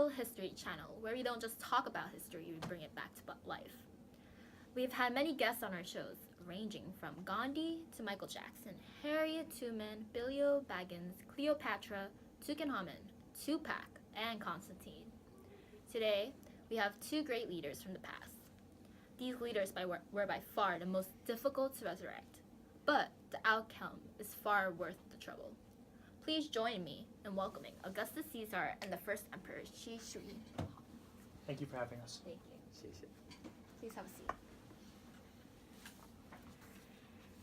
real history channel where we don't just talk about history, we bring it back to life. We've had many guests on our shows, ranging from Gandhi to Michael Jackson, Harriet Tubman, Billy Baggins, Cleopatra, Tutankhamun, Tupac, and Constantine. Today, we have two great leaders from the past. These leaders were by far the most difficult to resurrect, but the outcome is far worth the trouble. Please join me in welcoming Augustus Caesar and the first emperor Qi Shi. Thank you for having us. Thank you. 谢谢。 Please have a seat.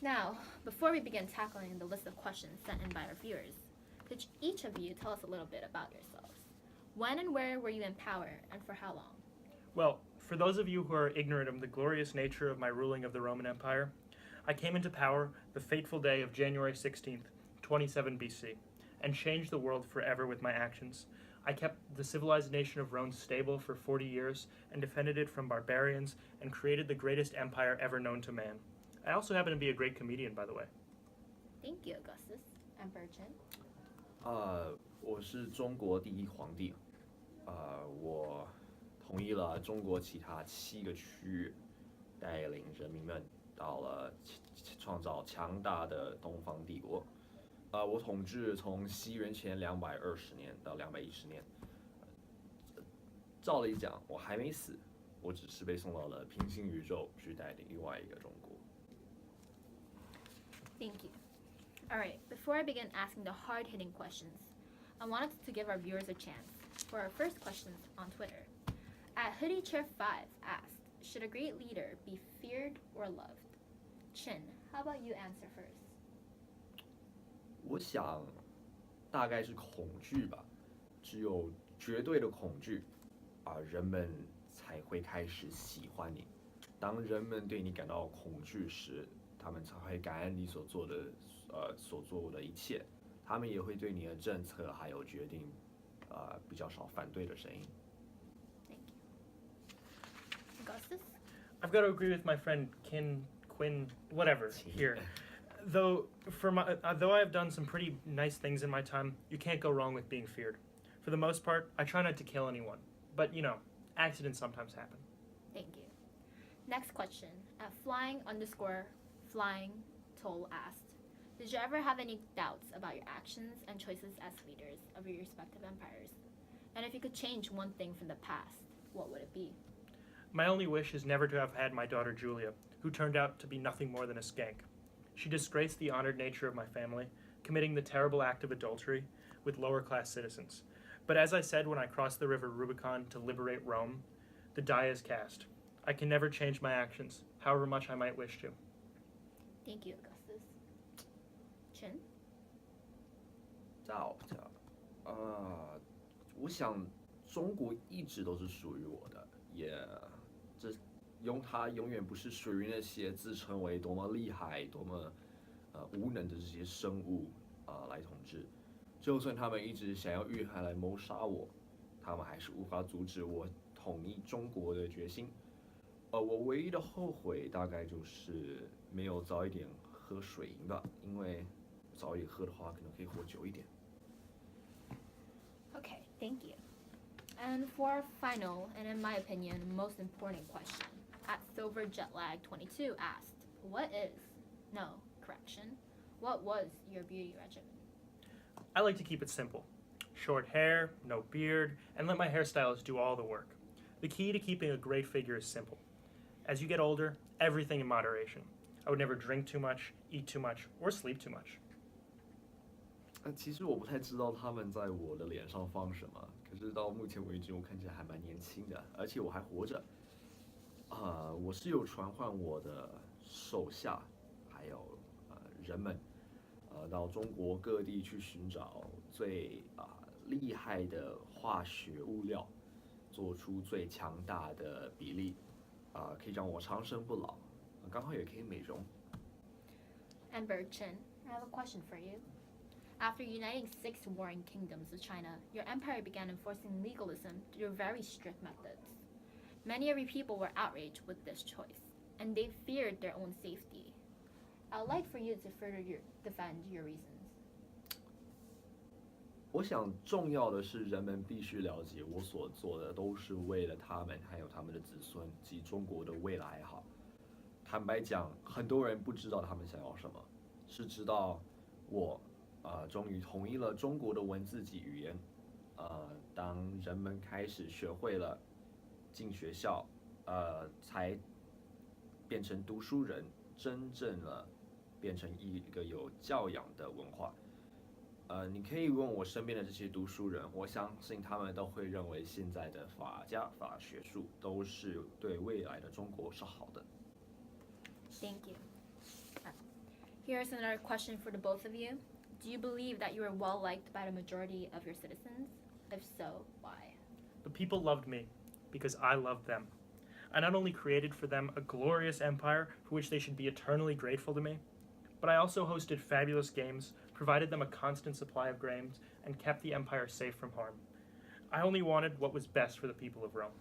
Now, before we begin tackling the list of questions sent in by our viewers, could each of you tell us a little bit about yourselves? When and where were you in power, and for how long? Well, for those of you who are ignorant of the glorious nature of my ruling of the Roman Empire, I came into power the fateful day of January 16th, 27 BC, and changed the world forever with my actions. I kept the civilized nation of Rome stable for 40 years and defended it from barbarians and created the greatest empire ever known to man. I also happen to be a great comedian, by the way. Thank you, Augustus. Emperor Qin? 我是中国第一皇帝。我统一了中国其他7个区域，带领人民们到了创造强大的东方帝国。我统治从西元前220年到210年。照理讲，我还没死，我只是被送到了平行宇宙去带领另外一个中国。 Thank you. Alright, before I begin asking the hard-hitting questions, I wanted to give our viewers a chance for our first questions on Twitter. At HoodieChair5 asked, should a great leader be feared or loved? Chin, how about you answer first? 我想，大概是恐惧吧。只有绝对的恐惧，人们才会开始喜欢你。当人们对你感到恐惧时，他们才会感恩你所做的一切。他们也会对你的政策还有决定，比较少反对的声音。 Thank you. Augustus? I've got to agree with my friend Quinn, whatever, here. Though I have done some pretty nice things in my time, you can't go wrong with being feared. For the most part, I try not to kill anyone. But, accidents sometimes happen. Thank you. Next question. At flying_flying toll asked, did you ever have any doubts about your actions and choices as leaders of your respective empires? And if you could change one thing from the past, what would it be? My only wish is never to have had my daughter Julia, who turned out to be nothing more than a skank. She disgraced the honored nature of my family, committing the terrible act of adultery with lower-class citizens. But as I said when I crossed the river Rubicon to liberate Rome, the die is cast. I can never change my actions, however much I might wish to. Thank you, Augustus. Chin? 我想中国一直都是属于我的，它永远不是属于那些自称为多么厉害、多么无能的这些生物来统治。就算他们一直想要遇害来谋杀我，他们还是无法阻止我统一中国的决心。我唯一的后悔大概就是没有早一点喝水银吧，因为早一点喝的话，可能可以活久一点。 Okay, thank you. And for our final, and in my opinion, most important question, at SilverJetlag22 asked, what was your beauty regimen? I like to keep it simple. Short hair, no beard, and let my hairstylist do all the work. The key to keeping a great figure is simple. As you get older, everything in moderation. I would never drink too much, eat too much, or sleep too much. 其实我不太知道他们在我的脸上放什么，可是到目前为止，我看起来还蛮年轻的，而且我还活着。我是有传唤我的手下，还有人们，到中国各地去寻找最厉害的化学物料，做出最强大的比例，可以让我长生不老，刚好也可以美容。Emperor Qin, I have a question for you. After uniting 6 warring kingdoms with China, your empire began enforcing legalism through very strict methods. Many of your people were outraged with this choice, and they feared their own safety. I would like for you to further defend your reasons. 我想重要的是，人们必须了解，我所做的都是为了他们，还有他们的子孙及中国的未来好。坦白讲，很多人不知道他们想要什么，是直到我终于统一了中国的文字及语言。当人们开始学会了进学校，才变成读书人，真正的变成一个有教养的文化。你可以问我身边的这些读书人，我相信他们都会认为现在的法家法学术都是对未来的中国是好的。Thank you. Here's another question for the both of you. Do you believe that you are well liked by the majority of your citizens? If so, why? The people loved me because I loved them. I not only created for them a glorious empire for which they should be eternally grateful to me, but I also hosted fabulous games, provided them a constant supply of grains, and kept the empire safe from harm. I only wanted what was best for the people of Rome.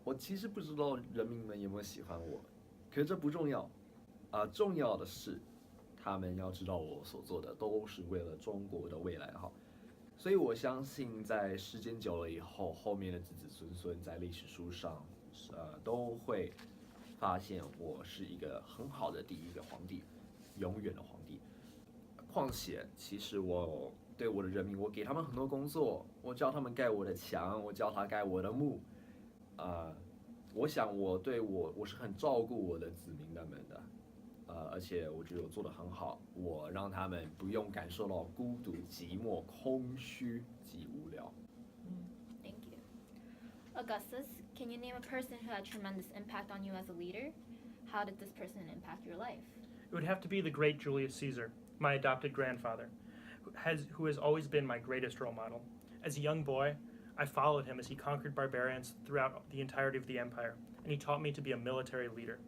我其实不知道人民们有没有喜欢我，可是这不重要，重要的是，他们要知道我所做的都是为了中国的未来好。所以我相信，在时间久了以后，后面的子子孙孙在历史书上，都会发现我是一个很好的第一个皇帝，永远的皇帝。况且，其实我对我的人民，我给他们很多工作，我教他们盖我的墙，我教他盖我的墓。我想我是很照顾我的子民们的，而且我觉得我做得很好，我让他们不用感受到孤独、寂寞、空虚及无聊。Thank you. Augustus, can you name a person who had tremendous impact on you as a leader? How did this person impact your life? It would have to be the great Julius Caesar, my adopted grandfather, who has always been my greatest role model. As a young boy, I followed him as he conquered barbarians throughout the entirety of the empire, and he taught me to be a military leader.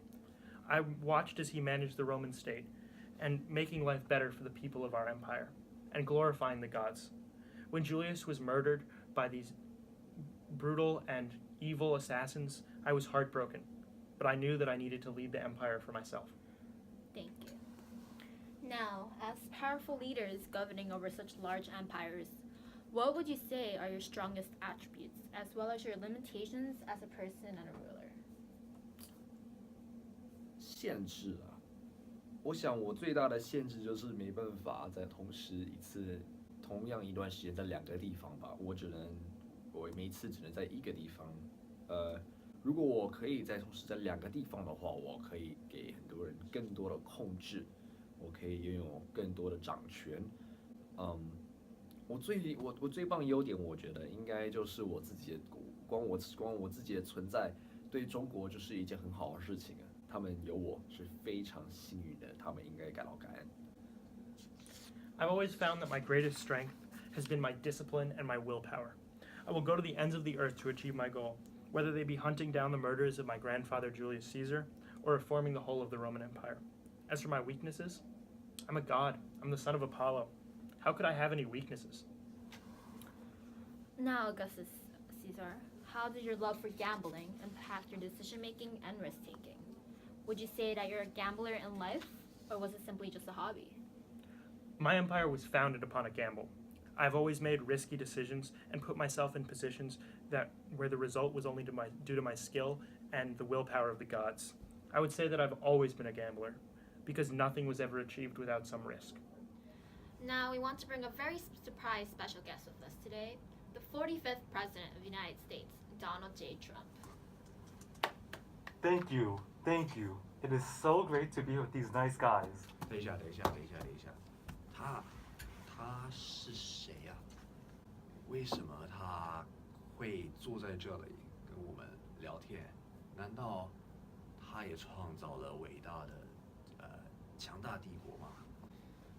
I watched as he managed the Roman state, and making life better for the people of our empire, and glorifying the gods. When Julius was murdered by these brutal and evil assassins, I was heartbroken, but I knew that I needed to lead the empire for myself. Thank you. Now, as powerful leaders governing over such large empires, what would you say are your strongest attributes, as well as your limitations as a person and a ruler? 限制我想我最大的限制就是没办法在同样一段时间在两个地方吧，我每一次只能在一个地方。如果我可以同时在两个地方的话，我可以给很多人更多的控制，我可以拥有更多的掌权。我最棒的优点，我觉得应该就是我自己的，光我自己的存在，对中国就是一件很好的事情啊。他们有我是非常幸运的，他们应该感到感恩。I've always found that my greatest strength has been my discipline and my willpower. I will go to the ends of the earth to achieve my goal, whether they be hunting down the murderers of my grandfather Julius Caesar or reforming the whole of the Roman Empire. As for my weaknesses, I'm a god. I'm the son of Apollo. How could I have any weaknesses? Now, Augustus Caesar, how did your love for gambling impact your decision-making and risk-taking? Would you say that you're a gambler in life, or was it simply just a hobby? My empire was founded upon a gamble. I've always made risky decisions and put myself in positions where the result was only due to my skill and the willpower of the gods. I would say that I've always been a gambler, because nothing was ever achieved without some risk. Now, we want to bring a very surprise special guest with us today, the 45th President of the United States, Donald J. Trump. Thank you. It is so great to be with these nice guys. 等一下，他是谁呀？为什么他会坐在这里跟我们聊天？难道他也创造了伟大的强大帝国吗？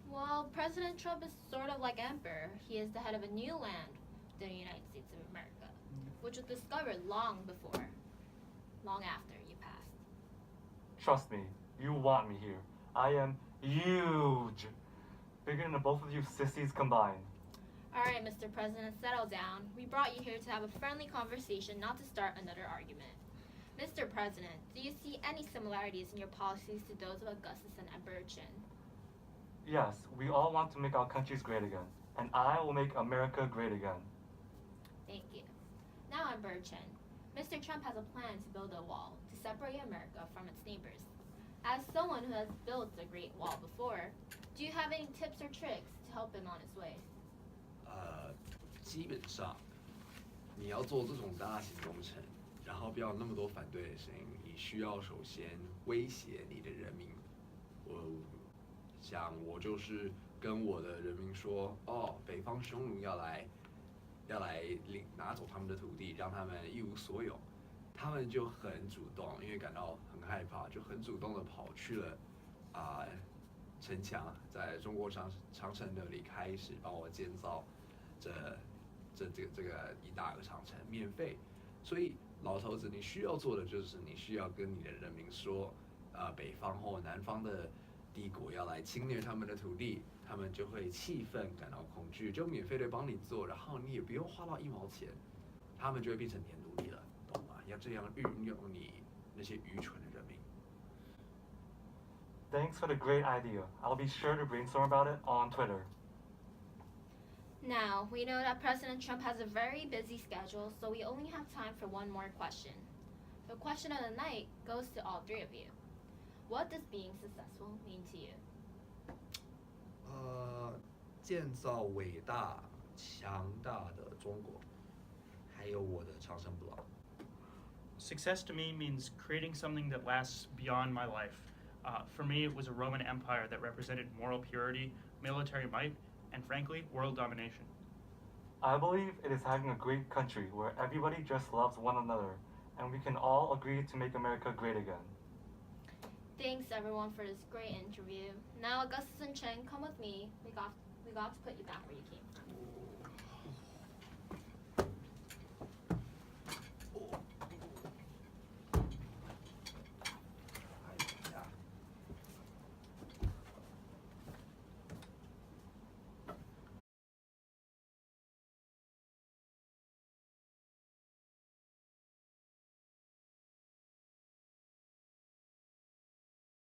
Well, President Trump is sort of like emperor. He is the head of a new land, the United States of America, which was discovered long after you passed. Trust me, you want me here. I am huge. Bigger than both of you sissies combined. All right, Mr. President, settle down. We brought you here to have a friendly conversation, not to start another argument. Mr. President, do you see any similarities in your policies to those of Augustus and Emperor Qin? Yes, we all want to make our countries great again, and I will make America great again. Thank you. Now I'm Bird Chen. Mr. Trump has a plan to build a wall to separate America from its neighbors. As someone who has built a great wall before, do you have any tips or tricks to help him on his way? 基本上你要做这种大型工程，然后不要那么多反对的声音，你需要首先威胁你的人民。我就是跟我的人民说，哦，北方匈奴要来拿走他们的土地，让他们一无所有。他们就很主动，因为感到很害怕，就很主动的跑去了城墙，在中国长城那里开始帮我建造这个一大个长城，免费。所以老头子，你需要做的就是你需要跟你的人民说，北方或南方的帝国要来侵略他们的土地，他们就会气愤，感到恐惧，就免费的帮你做，然后你也不用花到1毛钱，他们就会变成你的奴隶了，懂吗？要这样运用你那些愚蠢的人民。Thanks for the great idea. I'll be sure to brainstorm about it on Twitter. Now, we know that President Trump has a very busy schedule, so we only have time for one more question. The question of the night goes to all three of you. What does being successful mean to you? 建造伟大强大的中国，还有我的长生不老。Success to me means creating something that lasts beyond my life. For me, it was a Roman Empire that represented moral purity, military might, and frankly, world domination. I believe it is having a great country where everybody just loves one another, and we can all agree to make America great again. Thanks everyone for this great interview. Now Augustus and Chen, come with me. We got to put you back where you came from.